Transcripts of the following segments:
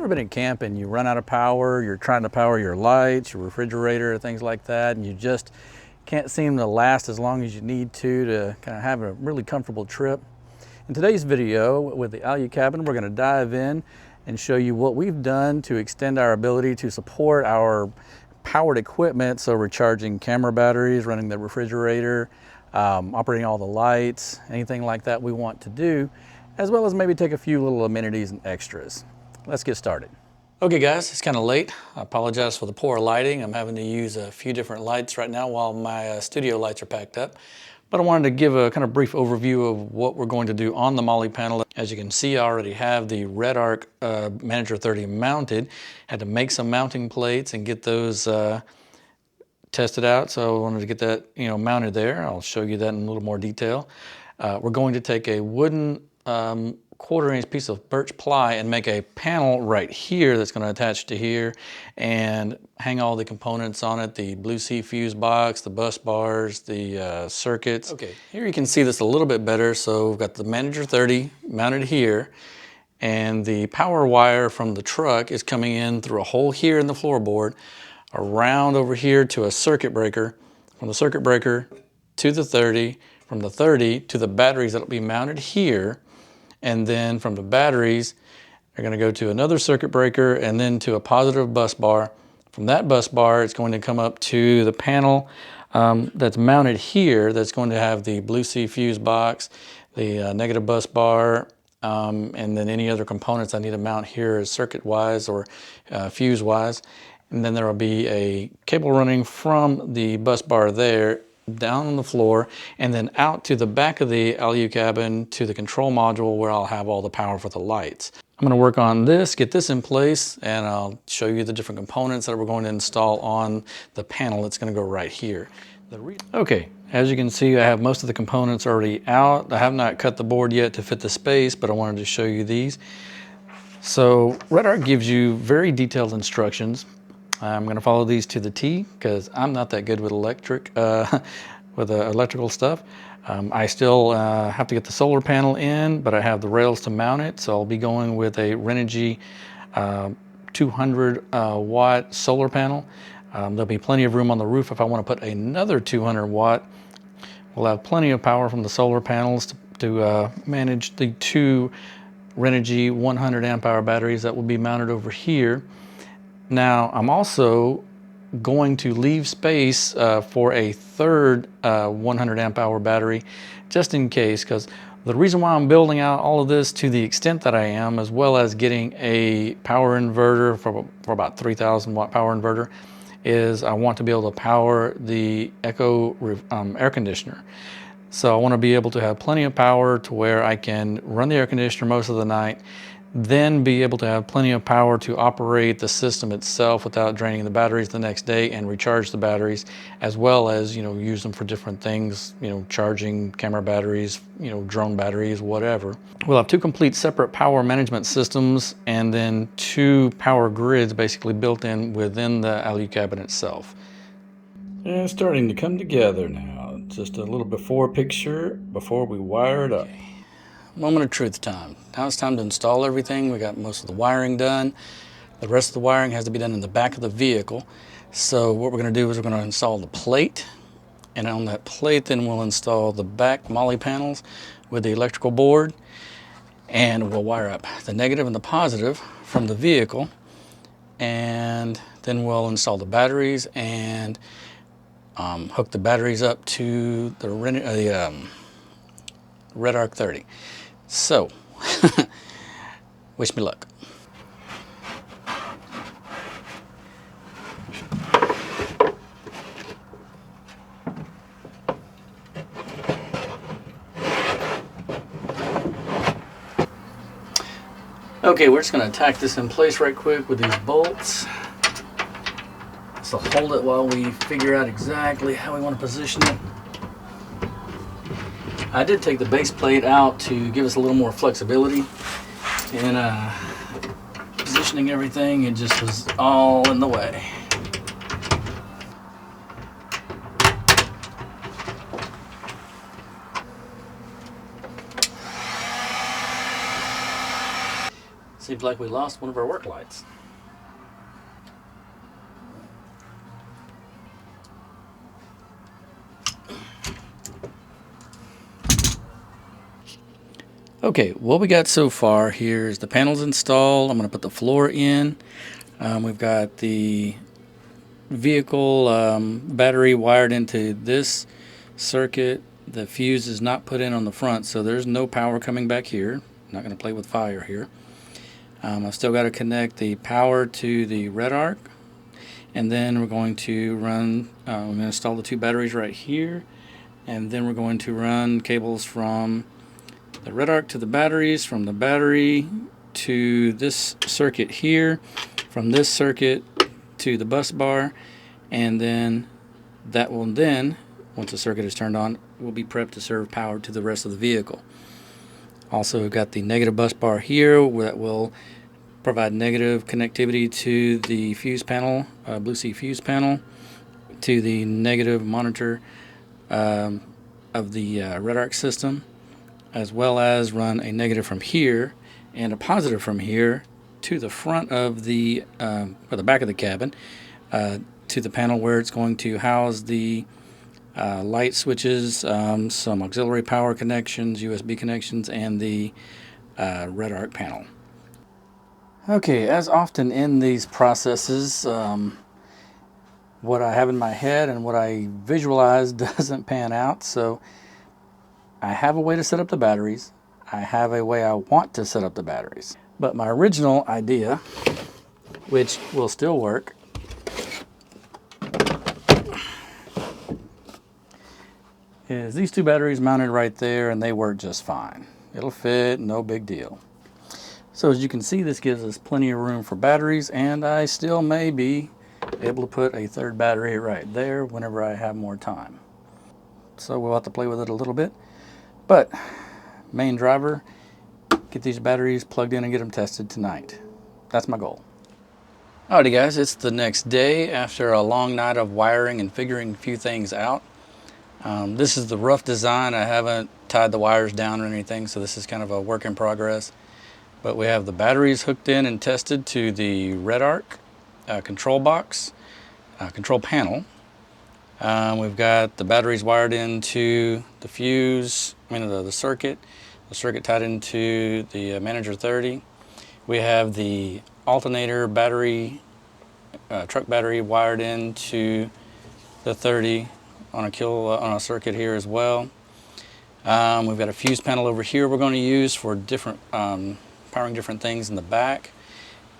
ever been in camp and you run out of power, you're trying to power your lights, your refrigerator, things like that, and you just can't seem to last as long as you need to kind of have a really comfortable trip? In today's video with the Alu Cabin, we're going to dive in and show you what we've done to extend our ability to support our powered equipment. So recharging camera batteries, running the refrigerator, operating all the lights, anything like that we want to do, as well as maybe take a few little amenities and extras. Let's get started. Okay guys, it's kind of late. I apologize for the poor lighting. I'm having to use a few different lights right now while my studio lights are packed up. But I wanted to give a kind of brief overview of what we're going to do on the Molle panel. As you can see, I already have the Redarc Manager 30 mounted. Had to make some mounting plates and get those tested out. So I wanted to get that mounted there. I'll show you that in a little more detail. We're going to take a wooden 1/4 inch piece of birch ply and make a panel right here that's going to attach to here and hang all the components on it, the blue C fuse box, the bus bars, the circuits. Okay, here you can see this a little bit better. So we've got the Manager 30 mounted here, and the power wire from the truck is coming in through a hole here in the floorboard, around over here to a circuit breaker, from the circuit breaker to the 30, from the 30 to the batteries that'll be mounted here. And then from the batteries, they're going to go to another circuit breaker and then to a positive bus bar. From that bus bar, it's going to come up to the panel that's mounted here, that's going to have the blue C fuse box, the negative bus bar, and then any other components I need to mount here circuit-wise or fuse-wise. And then there will be a cable running from the bus bar there down on the floor and then out to the back of the Alu cabin to the control module where I'll have all the power for the lights. I'm going to work on this, get this in place, and I'll show you the different components that we're going to install on the panel that's going to go right here. Okay, as you can see, I have most of the components already out. I have not cut the board yet to fit the space, but I wanted to show you these. So Redarc gives you very detailed instructions. I'm going to follow these to the T because I'm not that good with electrical stuff. I still have to get the solar panel in, but I have the rails to mount it. So I'll be going with a Renogy 200 watt solar panel. There'll be plenty of room on the roof if I want to put another 200 watt. We'll have plenty of power from the solar panels to manage the two Renogy 100 amp hour batteries that will be mounted over here. Now, I'm also going to leave space for a third 100 amp hour battery, just in case, because the reason why I'm building out all of this to the extent that I am, as well as getting a power inverter for about 3,000 watt power inverter, is I want to be able to power the Echo air conditioner. So I want to be able to have plenty of power to where I can run the air conditioner most of the night, then be able to have plenty of power to operate the system itself without draining the batteries the next day, and recharge the batteries, as well as use them for different things, charging camera batteries, drone batteries, whatever. We'll have two complete separate power management systems and then two power grids basically built in within the Alu cabin itself. And it's starting to come together now. Just a little before picture before we wire it up. Okay. Moment of truth time. Now it's time to install everything. We got most of the wiring done. The rest of the wiring has to be done in the back of the vehicle. So what we're going to do is we're going to install the plate, and on that plate then we'll install the back Molle panels with the electrical board, and we'll wire up the negative and the positive from the vehicle, and then we'll install the batteries and hook the batteries up to the Redarc 30. So, wish me luck. Okay, we're just going to tack this in place right quick with these bolts. So hold it while we figure out exactly how we want to position it. I did take the base plate out to give us a little more flexibility in positioning everything. It just was all in the way. Seems like we lost one of our work lights. Okay, what we got so far here is the panels installed. I'm going to put the floor in. We've got the vehicle battery wired into this circuit. The fuse is not put in on the front, so there's no power coming back here. I'm not going to play with fire here. I've still got to connect the power to the Redarc, and then we're going to run, we're going to install the two batteries right here, and then we're going to run cables from the Redarc to the batteries, from the battery to this circuit here, from this circuit to the bus bar, and then that will then, once the circuit is turned on, will be prepped to serve power to the rest of the vehicle. Also, we've got the negative bus bar here that will provide negative connectivity to the fuse panel, Blue Sea fuse panel, to the negative monitor of the Redarc system, as well as run a negative from here and a positive from here to the front of the, or the back of the cabin, to the panel where it's going to house the light switches, some auxiliary power connections, USB connections, and the Redarc panel. Okay, as often in these processes, what I have in my head and what I visualize doesn't pan out, so I have a way to set up the batteries. I have a way I want to set up the batteries. But my original idea, which will still work, is these two batteries mounted right there, and they work just fine. It'll fit, no big deal. So as you can see, this gives us plenty of room for batteries, and I still may be able to put a third battery right there whenever I have more time. So we'll have to play with it a little bit. But main driver, get these batteries plugged in and get them tested tonight. That's my goal. Alrighty guys, it's the next day after a long night of wiring and figuring a few things out. This is the rough design. I haven't tied the wires down or anything, so this is kind of a work in progress. But we have the batteries hooked in and tested to the Redarc control box, control panel. We've got the batteries wired into the fuse, the circuit tied into the Manager 30. We have the alternator battery, truck battery wired into the 30 on a circuit here as well. We've got a fuse panel over here we're going to use for different powering different things in the back.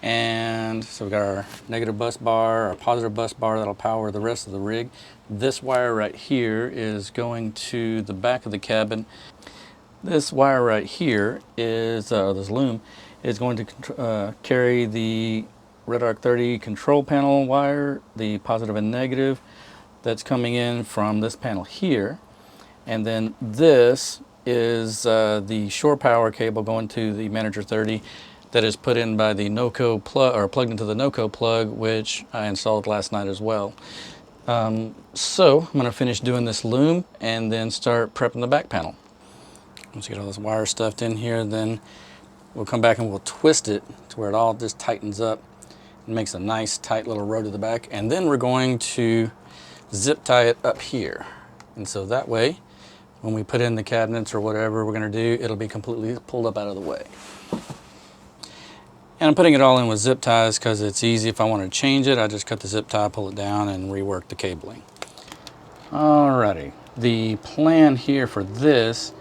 And so we've got our negative bus bar, our positive bus bar that'll power the rest of the rig. This wire right here is going to the back of the cabin. This wire right here is, this loom, is going to carry the Redarc 30 control panel wire, the positive and negative that's coming in from this panel here. And then this is the shore power cable going to the Manager 30 that is put in by the NOCO plug, or plugged into the NOCO plug, which I installed last night as well. So I'm going to finish doing this loom and then start prepping the back panel. Once you get all this wire stuffed in here, then we'll come back and we'll twist it to where it all just tightens up and makes a nice tight little row to the back. And then we're going to zip tie it up here. And so that way, when we put in the cabinets or whatever we're going to do, it'll be completely pulled up out of the way. And I'm putting it all in with zip ties because it's easy. If I want to change it, I just cut the zip tie, pull it down, and rework the cabling. Alrighty, the plan here for this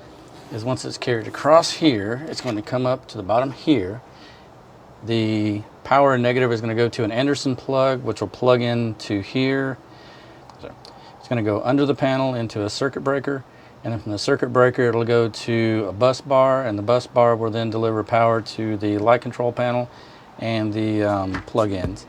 is once it's carried across here, it's going to come up to the bottom here. The power and negative is going to go to an Anderson plug, which will plug into here. So it's going to go under the panel into a circuit breaker. And then from the circuit breaker, it'll go to a bus bar, and the bus bar will then deliver power to the light control panel and the plug-ins.